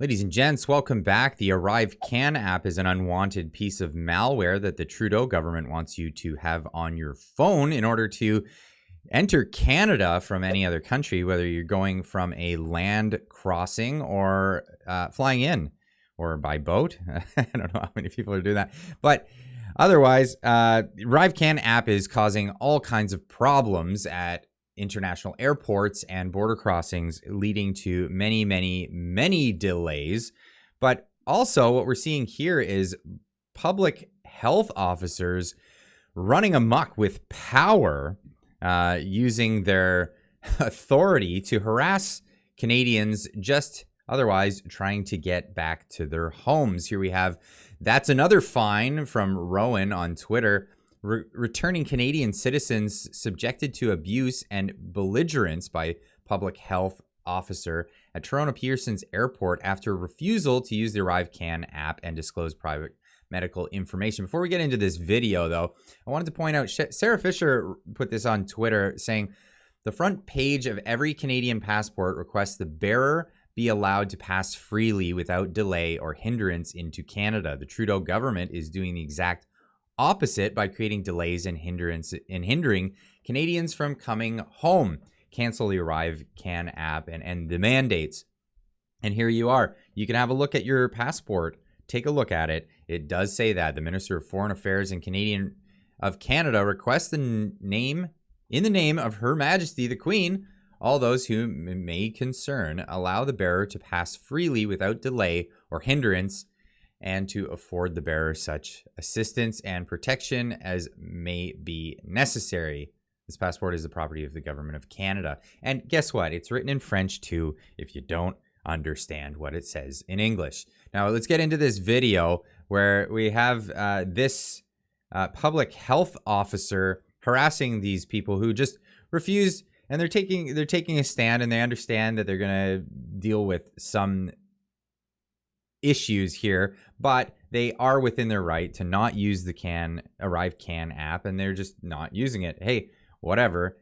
Ladies and gents, welcome back. The ArriveCAN app is an unwanted piece of malware that the Trudeau government wants you to have on your phone in order to enter Canada from any other country, whether you're going from a land crossing or flying in or by boat. I don't know how many people are doing that. But otherwise, ArriveCAN app is causing all kinds of problems at international airports and border crossings, leading to many delays. But also what we're seeing here is public health officers running amok with power, using their authority to harass Canadians just otherwise trying to get back to their homes. Here we have, that's another fine from Rowan on Twitter. Returning Canadian citizens subjected to abuse and belligerence by public health officer at Toronto Pearson's airport after refusal to use the ArriveCAN app and disclose private medical information. Before we get into this video, though, I wanted to point out, Sarah Fisher put this on Twitter saying, the front page of every Canadian passport requests the bearer be allowed to pass freely without delay or hindrance into Canada. The Trudeau government is doing the exact opposite by creating delays and hindering Canadians from coming home. Cancel the ArriveCAN app and end the mandates. And here you are. You can have a look at your passport. Take a look at it. It does say that the Minister of Foreign Affairs and Canada requests in the name of Her Majesty the Queen, all those who may concern, allow the bearer to pass freely without delay or hindrance, and to afford the bearer such assistance and protection as may be necessary. This passport is the property of the Government of Canada. And guess what? It's written in French too, if you don't understand what it says in English. Now, let's get into this video where we have this public health officer harassing these people who just refuse, and they're taking a stand, and they understand that they're going to deal with some issues here, but they are within their right to not use the ArriveCAN app, and they're just not using it. Hey, whatever,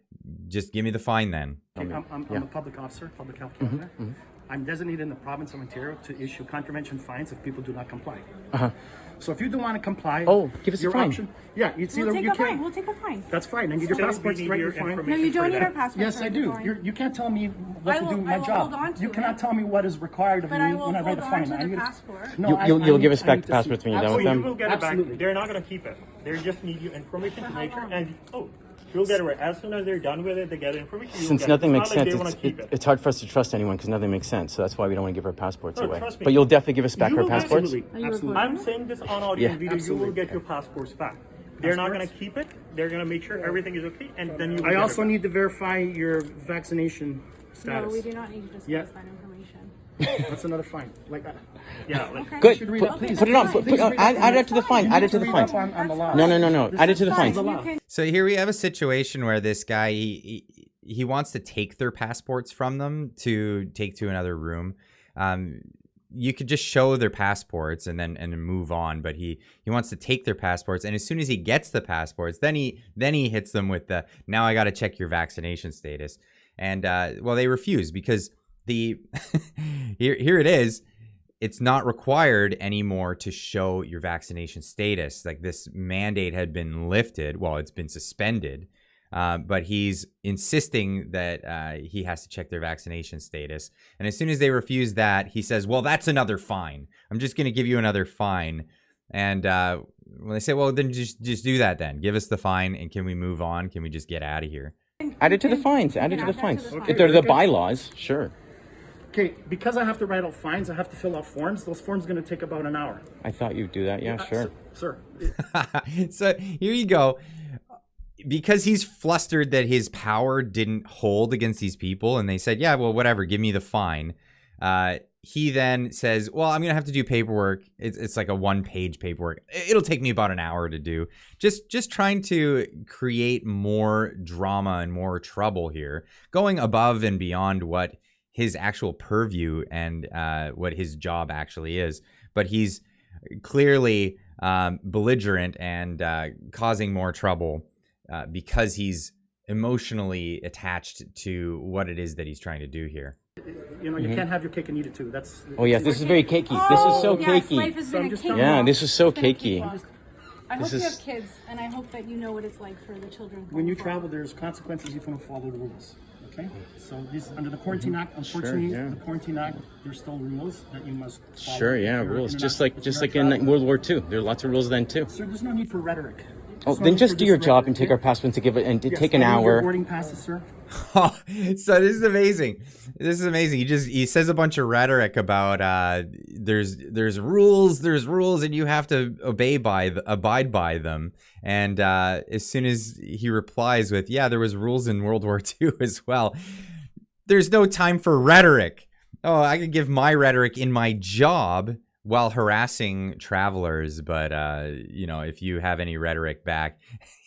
just give me the fine then. Okay, I'm a public officer, public health officer. I'm designated in the province of Ontario to issue contravention fines if people do not comply. So if you don't want to comply, give us your a fine. option. Yeah, you see, We'll take a fine. That's fine. And your passport's right. Your fine. No, you don't need our passport. Yes, I do. You can't tell me what to do with my job. You cannot tell me what is required of me when I write a fine. But I will hold on to the passport. No, you'll give us back the passports when you're done with them. You will get it back. They're not going to keep it. They just need your information to make sure. And you'll get it right. As soon as they're done with it, they get information. Since nothing makes sense, it's hard for us to trust anyone because nothing makes sense. So that's why we don't want to give our passports away. But you'll definitely give us back our passports? Absolutely. I'm saying this on audio and video. You will get your passports back. They're not going to keep it. They're going to make sure everything is okay, and then you will I also need to verify your vaccination status. No, we do not need to disclose that information. That's another fine. Okay. Good. Put it on. Add it to the fine. Add it to the fine. No. Add it to the fine. So here we have a situation where this guy, he wants to take their passports from them to take to another room. You could just show their passports and then move on, but he wants to take their passports, and as soon as he gets the passports, then he hits them with the, now I got to check your vaccination status. And well, they refuse because here it is. It's not required anymore to show your vaccination status. Like, this mandate had been lifted. Well, it's been suspended, but he's insisting that he has to check their vaccination status. And as soon as they refuse that, he says, well, that's another fine. I'm just going to give you another fine. And when they say, well, then just do that then. Give us the fine, and can we move on? Can we just get out of here? Add it to the fines. Add it to the fines. If they're the bylaws, sure. Okay, because I have to write out fines, I have to fill out forms. Those forms are going to take about an hour. I thought you'd do that. Yeah, sure. Sir. So here you go. Because he's flustered that his power didn't hold against these people, and they said, yeah, well, whatever, give me the fine. He then says, well, I'm going to have to do paperwork. It's like a one-page paperwork. It'll take me about an hour to do. Just trying to create more drama and more trouble here, going above and beyond what his actual purview and what his job actually is. But he's clearly belligerent and causing more trouble because he's emotionally attached to what it is that he's trying to do here. You know, you can't have your cake and eat it too. That's. Oh yeah, this is very cakey. This is so yes, cakey. life has been a cakewalk. Yeah, this is so It's been a cakey. cakewalk. I hope This you is- have kids, and I hope that you know what it's like for the children. When you going travel, forward. there's consequences if you don't follow the rules. Okay, so this under the Quarantine Act. Unfortunately, yeah. the Quarantine Act, there's still rules that you must follow. Sure, yeah, if you're rules. Just international- like if you're in traveling. World War II. There are lots of rules then too. Sir, there's no need for rhetoric. Oh, There's no then need just for do this your job rhetoric, and take okay? our passports and Yes, take an I need your hour. boarding passes, sir. Oh, so this is amazing. This is amazing. He says a bunch of rhetoric about there's rules, and you have to abide by them. And as soon as he replies with, "Yeah, there was rules in World War II as well," there's no time for rhetoric. Oh, I could give my rhetoric in my job while harassing travelers, but you know, if you have any rhetoric back,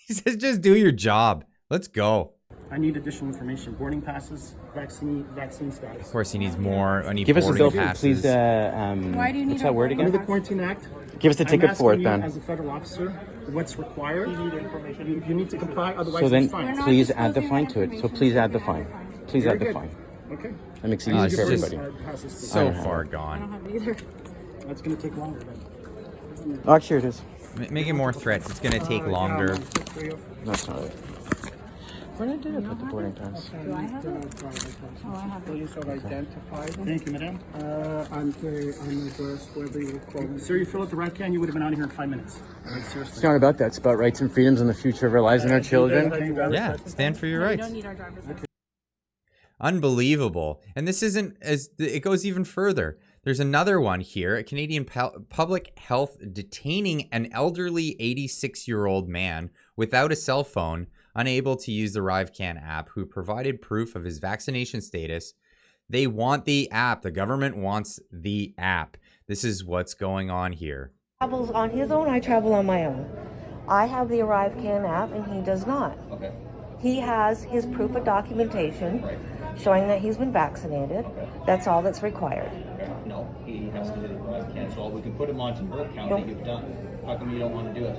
he says, just do your job. Let's go. I need additional information: boarding passes, vaccine status. Of course, he needs more. I need Give us a boarding bill, passes. please. Why do you need What's a that word boarding again? Under the Quarantine Act, Give us the ticket I'm for it, asking you Ben. as a federal officer, what's required? You need to comply, otherwise So then, it's fine. We're not please add the disclosing fine that to it. So information, please so add the we can fine. add the fine. Please Very add the good. fine. Okay. That makes it Oh, easy it's for just- everybody. Passes. So I don't far I don't gone. have it either. That's going to take longer. Then. Oh, actually, it is. Make it more threats. It's gonna take longer. No, it's not. What did I do with the boarding pass? Do I have it? Oh, I have it. Police have identified them Thank you, madam. and the address where they were called. Sir, you fill out the ArriveCAN, you would have been out of here in 5 minutes. Like, It's seriously. not about that. It's about rights and freedoms and the future of our lives and our children. Yeah, stand for your No, you rights. don't need our driver's license. Unbelievable. And this isn't as it goes even further. There's another one here. A Canadian public health detaining an elderly 86-year-old man without a cell phone, unable to use the ArriveCAN app, who provided proof of his vaccination status. They want the app. The government wants the app. This is what's going on here. Travels on his own, I travel on my own. I have the ArriveCAN app and he does not. Okay. He has his proof of documentation showing that he's been vaccinated. That's all that's required. Okay. No, he has to do the ArriveCAN. So we can put him onto your account that you've done. How come you don't want to do it?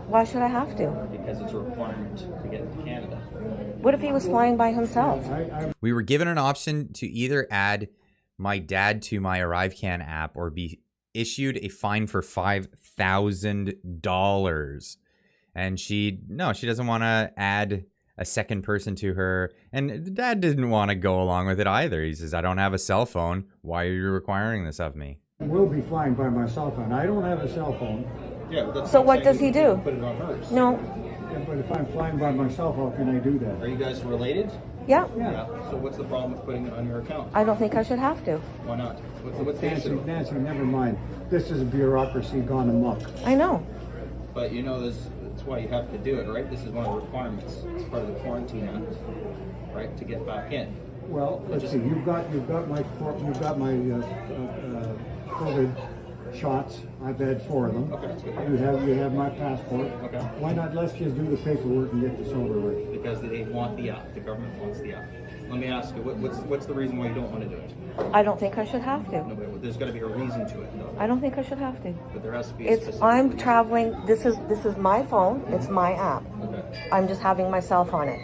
Why should I have to? Because it's a requirement to get into Canada. What if he was flying by himself? We were given an option to either add my dad to my ArriveCAN app or be issued a fine for $5,000. And she doesn't want to add a second person to her. And the dad didn't want to go along with it either. He says, I don't have a cell phone. Why are you requiring this of me? I will be flying by my cell phone. I don't have a cell phone, Yeah. That's So what does he do? Put it on hers. No. but if I'm flying by myself, how can I do Are that? you guys related? Yeah. Yeah. So what's the problem with putting it on your account? I don't think I should have to. Why not? What's the issue? Nancy, never mind. This is a bureaucracy gone amok. I know. But you know this. That's why you have to do it, right? This is one of the requirements. It's part of the Quarantine Act, right? To get back in. Well, let's see. You've got my COVID shots. I've had 4 of them. Okay, that's good. You have my passport. Okay. Why not? Let's just do the paperwork and get this over with. Because they want the app. The government wants the app. Let me ask you, what's the reason why you don't want to do it? I don't think I should have to. No, but there's got to be a reason to it, though. I don't think I should have to. But there has to be a It's specific I'm reason. traveling. This is my phone. It's my app. Okay. I'm just having myself on it.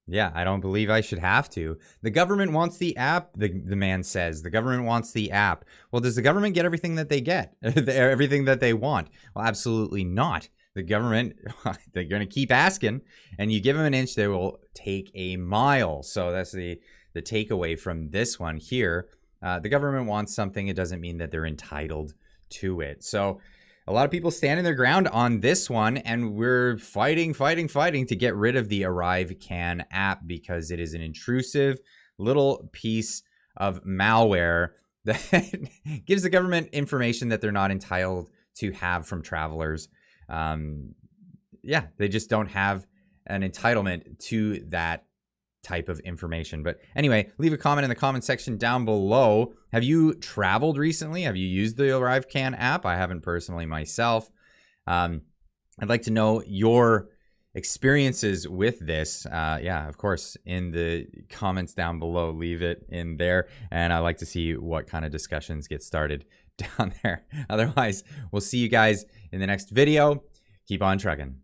Yeah, I don't believe I should have to. The government wants the app, the man says. The government wants the app. Well, does the government get everything that they get? Everything that they want? Well, absolutely not. The government, they're going to keep asking, and you give them an inch, they will take a mile. So that's the takeaway from this one here. The government wants something. It doesn't mean that they're entitled to it. So a lot of people standing their ground on this one, and we're fighting to get rid of the ArriveCAN app because it is an intrusive little piece of malware that gives the government information that they're not entitled to have from travelers. Yeah, they just don't have an entitlement to that type of information. But anyway, leave a comment in the comment section down below. Have you traveled recently? Have you used the ArriveCAN app? I haven't personally myself. I'd like to know your experiences with this. Yeah, of course, in the comments down below, leave it in there. And I'd like to see what kind of discussions get started down there. Otherwise, we'll see you guys in the next video. Keep on trucking.